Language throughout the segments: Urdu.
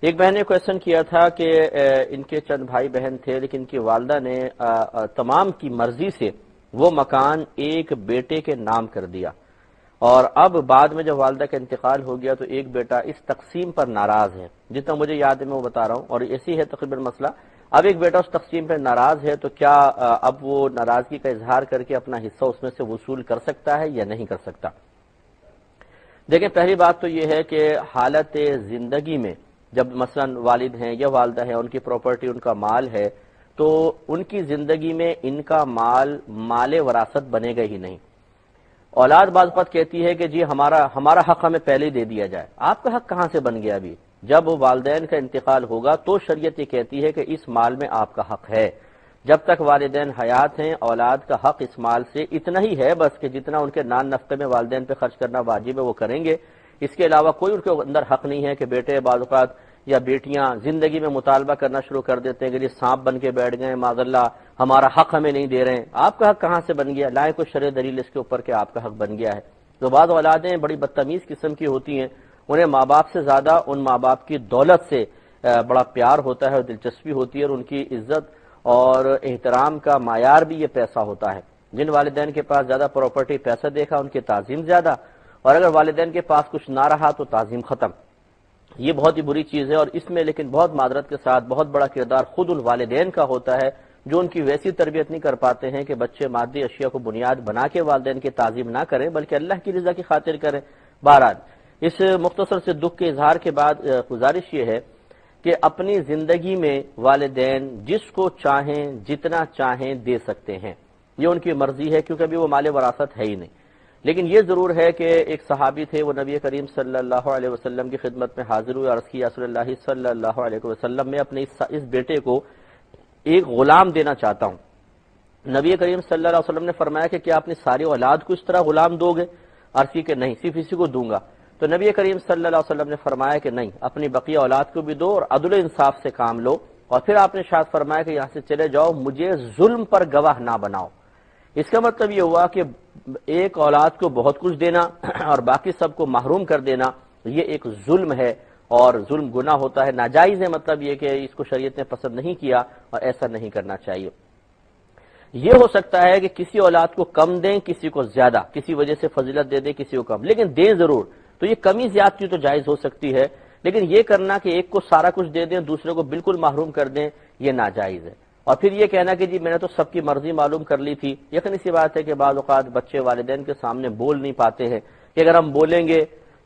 ایک بہن نے کویشچن کیا تھا کہ ان کے چند بھائی بہن تھے، لیکن ان کی والدہ نے تمام کی مرضی سے وہ مکان ایک بیٹے کے نام کر دیا، اور اب بعد میں جب والدہ کا انتقال ہو گیا تو ایک بیٹا اس تقسیم پر ناراض ہے، جتنا مجھے یاد ہے میں وہ بتا رہا ہوں، اور ایسی ہے تقریباً مسئلہ۔ اب ایک بیٹا اس تقسیم پر ناراض ہے، تو کیا اب وہ ناراضگی کا اظہار کر کے اپنا حصہ اس میں سے وصول کر سکتا ہے یا نہیں کر سکتا؟ دیکھیں، پہلی بات تو یہ ہے کہ حالت زندگی میں جب مثلا والد ہیں یا والدہ ہیں، ان کی پراپرٹی، ان کا مال ہے، تو ان کی زندگی میں ان کا مال وراثت بنے گا ہی نہیں۔ اولاد بعض وقت کہتی ہے کہ جی ہمارا حق ہمیں پہلے ہی دے دیا جائے۔ آپ کا حق کہاں سے بن گیا؟ ابھی جب والدین کا انتقال ہوگا تو شریعت یہ کہتی ہے کہ اس مال میں آپ کا حق ہے۔ جب تک والدین حیات ہیں، اولاد کا حق اس مال سے اتنا ہی ہے بس کہ جتنا ان کے نان نفقے میں والدین پہ خرچ کرنا واجب ہے وہ کریں گے، اس کے علاوہ کوئی ان کے اندر حق نہیں ہے کہ بیٹے بعض اوقات یا بیٹیاں زندگی میں مطالبہ کرنا شروع کر دیتے ہیں کہ یہ سانپ بن کے بیٹھ گئے، معاذ اللہ ہمارا حق ہمیں نہیں دے رہے ہیں۔ آپ کا حق کہاں سے بن گیا؟ لائے کوئی شرعی دلیل اس کے اوپر کہ آپ کا حق بن گیا ہے۔ تو بعض اولادیں بڑی بدتمیز قسم کی ہوتی ہیں، انہیں ماں باپ سے زیادہ ان ماں باپ کی دولت سے بڑا پیار ہوتا ہے اور دلچسپی ہوتی ہے، اور ان کی عزت اور احترام کا معیار بھی یہ پیسہ ہوتا ہے۔ جن والدین کے پاس زیادہ پراپرٹی، پیسہ دیکھا، ان کی تعظیم زیادہ، اور اگر والدین کے پاس کچھ نہ رہا تو تعظیم ختم۔ یہ بہت ہی بری چیز ہے، اور اس میں لیکن بہت معذرت کے ساتھ بہت بڑا کردار خود ان والدین کا ہوتا ہے جو ان کی ویسی تربیت نہیں کر پاتے ہیں کہ بچے مادی اشیاء کو بنیاد بنا کے والدین کی تعظیم نہ کریں بلکہ اللہ کی رضا کی خاطر کریں۔ بہرحال اس مختصر سے دکھ کے اظہار کے بعد گزارش یہ ہے کہ اپنی زندگی میں والدین جس کو چاہیں جتنا چاہیں دے سکتے ہیں، یہ ان کی مرضی ہے، کیونکہ ابھی وہ مال وراثت ہے ہی نہیں۔ لیکن یہ ضرور ہے کہ ایک صحابی تھے، وہ نبی کریم صلی اللہ علیہ وسلم کی خدمت میں حاضر ہوئے، عرض کیا رسول اللہ صلی اللہ علیہ وسلم، میں اپنے اس بیٹے کو ایک غلام دینا چاہتا ہوں۔ نبی کریم صلی اللہ علیہ وسلم نے فرمایا کہ کیا اپنی ساری اولاد کو اس طرح غلام دو گے؟ عرض کی کہ نہیں، صرف اسی کو دوں گا۔ تو نبی کریم صلی اللہ علیہ وسلم نے فرمایا کہ نہیں، اپنی بقیہ اولاد کو بھی دو اور عدل و انصاف سے کام لو، اور پھر آپ نے ارشاد فرمایا کہ یہاں سے چلے جاؤ، مجھے ظلم پر گواہ نہ بناؤ۔ اس کا مطلب یہ ہوا کہ ایک اولاد کو بہت کچھ دینا اور باقی سب کو محروم کر دینا، یہ ایک ظلم ہے، اور ظلم گناہ ہوتا ہے، ناجائز ہے۔ مطلب یہ کہ اس کو شریعت نے پسند نہیں کیا اور ایسا نہیں کرنا چاہیے۔ یہ ہو سکتا ہے کہ کسی اولاد کو کم دیں، کسی کو زیادہ، کسی وجہ سے فضیلت دے دیں، کسی کو کم، لیکن دیں ضرور۔ تو یہ کمی زیادتی تو جائز ہو سکتی ہے، لیکن یہ کرنا کہ ایک کو سارا کچھ دے دیں، دوسرے کو بالکل محروم کر دیں، یہ ناجائز ہے۔ اور پھر یہ کہنا کہ جی میں نے تو سب کی مرضی معلوم کر لی تھی، یقینی سی بات ہے کہ بعض اوقات بچے والدین کے سامنے بول نہیں پاتے ہیں، کہ اگر ہم بولیں گے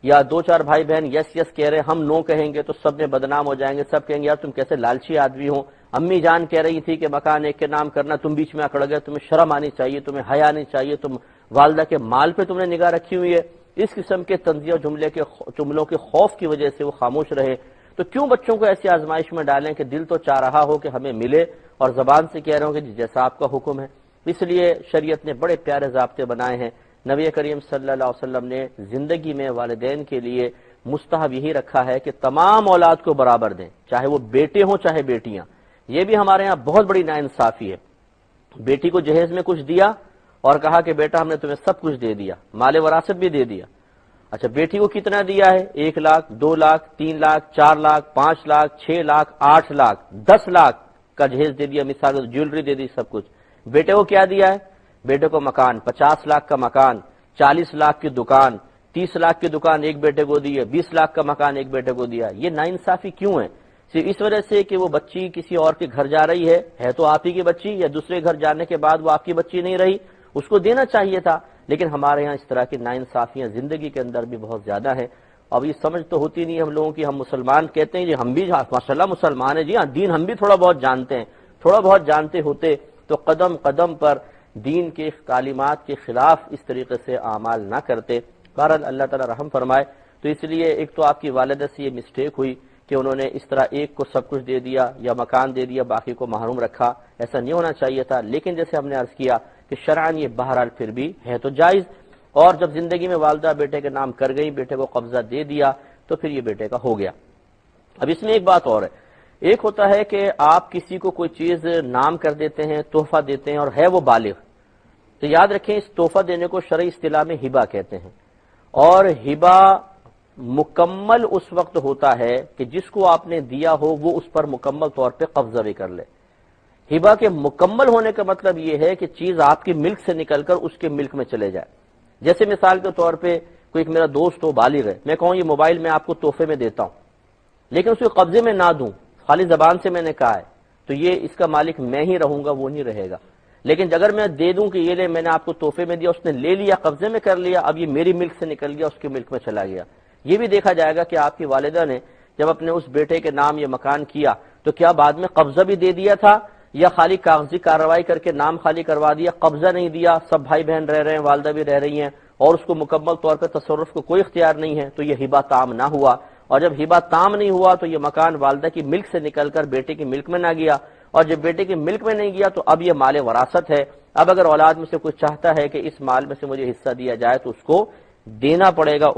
یا دو چار بھائی بہن یس یس کہہ رہے ہیں، ہم نو کہیں گے تو سب میں بدنام ہو جائیں گے، سب کہیں گے یار تم کیسے لالچی آدمی ہو، امی جان کہہ رہی تھی کہ مکان ایک کے نام کرنا، تم بیچ میں اکڑ گئے، تمہیں شرم آنی چاہیے، تمہیں حیا آنی چاہیے، تم والدہ کے مال پہ تم نے نگاہ رکھی ہوئی ہے۔ اس قسم کے طنزیہ جملوں کے خوف کی وجہ سے وہ خاموش رہے۔ تو کیوں بچوں کو ایسی آزمائش میں ڈالیں کہ دل تو چاہ رہا ہو کہ ہمیں ملے اور زبان سے کہہ رہے ہوں کہ جیسا آپ کا حکم ہے۔ اس لیے شریعت نے بڑے پیارے ضابطے بنائے ہیں۔ نبی کریم صلی اللہ علیہ وسلم نے زندگی میں والدین کے لیے مستحب یہی رکھا ہے کہ تمام اولاد کو برابر دیں، چاہے وہ بیٹے ہوں چاہے بیٹیاں۔ یہ بھی ہمارے ہاں بہت بڑی ناانصافی ہے، بیٹی کو جہیز میں کچھ دیا اور کہا کہ بیٹا ہم نے تمہیں سب کچھ دے دیا، مال وراثت بھی دے دیا۔ اچھا بیٹی کو کتنا دیا ہے؟ 1 لاکھ، 2 لاکھ، 3 لاکھ، 4 لاکھ، 5 لاکھ، 6 لاکھ، 8 لاکھ، 10 لاکھ کا جہیز دے دیا، مثال جیولری دے دی، سب کچھ۔ بیٹے کو کیا دیا ہے؟ بیٹے کو مکان، 50 لاکھ کا مکان، 40 لاکھ کی دکان، 30 لاکھ کی دکان ایک بیٹے کو دی ہے، 20 لاکھ کا مکان ایک بیٹے کو دیا۔ یہ ناانصافی کیوں ہے؟ صرف اس وجہ سے کہ وہ بچی کسی اور کے گھر جا رہی ہے تو آپ ہی کی بچی، یا دوسرے گھر جانے کے بعد وہ آپ کی بچی نہیں رہی، اس کو دینا چاہیے تھا۔ لیکن ہمارے ہاں اس طرح کی ناانصافیاں زندگی کے اندر بھی بہت زیادہ ہیں۔ اب یہ سمجھ تو ہوتی نہیں ہم لوگوں کی، ہم مسلمان کہتے ہیں جی ہم بھی ماشاءاللہ مسلمان ہیں، جی ہاں دین ہم بھی تھوڑا بہت جانتے ہیں، تھوڑا بہت جانتے ہوتے تو قدم قدم پر دین کے تعلیمات کے خلاف اس طریقے سے اعمال نہ کرتے۔ بہرحال اللہ تعالی رحم فرمائے۔ تو اس لیے ایک تو آپ کی والدہ سے یہ مسٹیک ہوئی کہ انہوں نے اس طرح ایک کو سب کچھ دے دیا یا مکان دے دیا، باقی کو محروم رکھا، ایسا نہیں ہونا چاہیے تھا۔ لیکن جیسے ہم نے عرض کیا کہ شرعاً یہ بہرحال پھر بھی ہے تو جائز، اور جب زندگی میں والدہ بیٹے کے نام کر گئی، بیٹے کو قبضہ دے دیا، تو پھر یہ بیٹے کا ہو گیا۔ اب اس میں ایک بات اور ہے، ایک ہوتا ہے کہ آپ کسی کو کوئی چیز نام کر دیتے ہیں، تحفہ دیتے ہیں اور ہے وہ بالغ، تو یاد رکھیں اس تحفہ دینے کو شرعی اصطلاح میں ہبہ کہتے ہیں، اور ہبہ مکمل اس وقت ہوتا ہے کہ جس کو آپ نے دیا ہو وہ اس پر مکمل طور پہ قبضہ بھی کر لے۔ ہبہ کے مکمل ہونے کا مطلب یہ ہے کہ چیز آپ کی ملک سے نکل کر اس کے ملک میں چلے جائے۔ جیسے مثال کے طور پہ کوئی ایک میرا دوست ہو، بالغ ہے، میں کہوں یہ موبائل میں آپ کو تحفے میں دیتا ہوں، لیکن اس کو قبضے میں نہ دوں، خالی زبان سے میں نے کہا ہے، تو یہ اس کا مالک میں ہی رہوں گا، وہ نہیں رہے گا۔ لیکن اگر میں دے دوں کہ یہ لے، میں نے آپ کو تحفے میں دیا، اس نے لے لیا، قبضے میں کر لیا، اب یہ میری ملک سے نکل گیا، اس کے ملک میں چلا گیا۔ یہ بھی دیکھا جائے گا کہ آپ کی والدہ نے جب اپنے اس بیٹے کے نام یہ مکان کیا تو کیا بعد میں قبضہ بھی دے دیا تھا یا خالی کاغذی کارروائی کر کے نام خالی کروا دیا، قبضہ نہیں دیا، سب بھائی بہن رہ رہے ہیں، والدہ بھی رہ رہی ہیں اور اس کو مکمل طور پہ تصرف کو کوئی اختیار نہیں ہے، تو یہ ہبہ تام نہ ہوا۔ اور جب ہبہ تام نہیں ہوا تو یہ مکان والدہ کی ملک سے نکل کر بیٹے کی ملک میں نہ گیا، اور جب بیٹے کی ملک میں نہیں گیا تو اب یہ مال وراثت ہے۔ اب اگر اولاد میں سے کوئی چاہتا ہے کہ اس مال میں سے مجھے حصہ دیا جائے تو اس کو دینا پڑے گا۔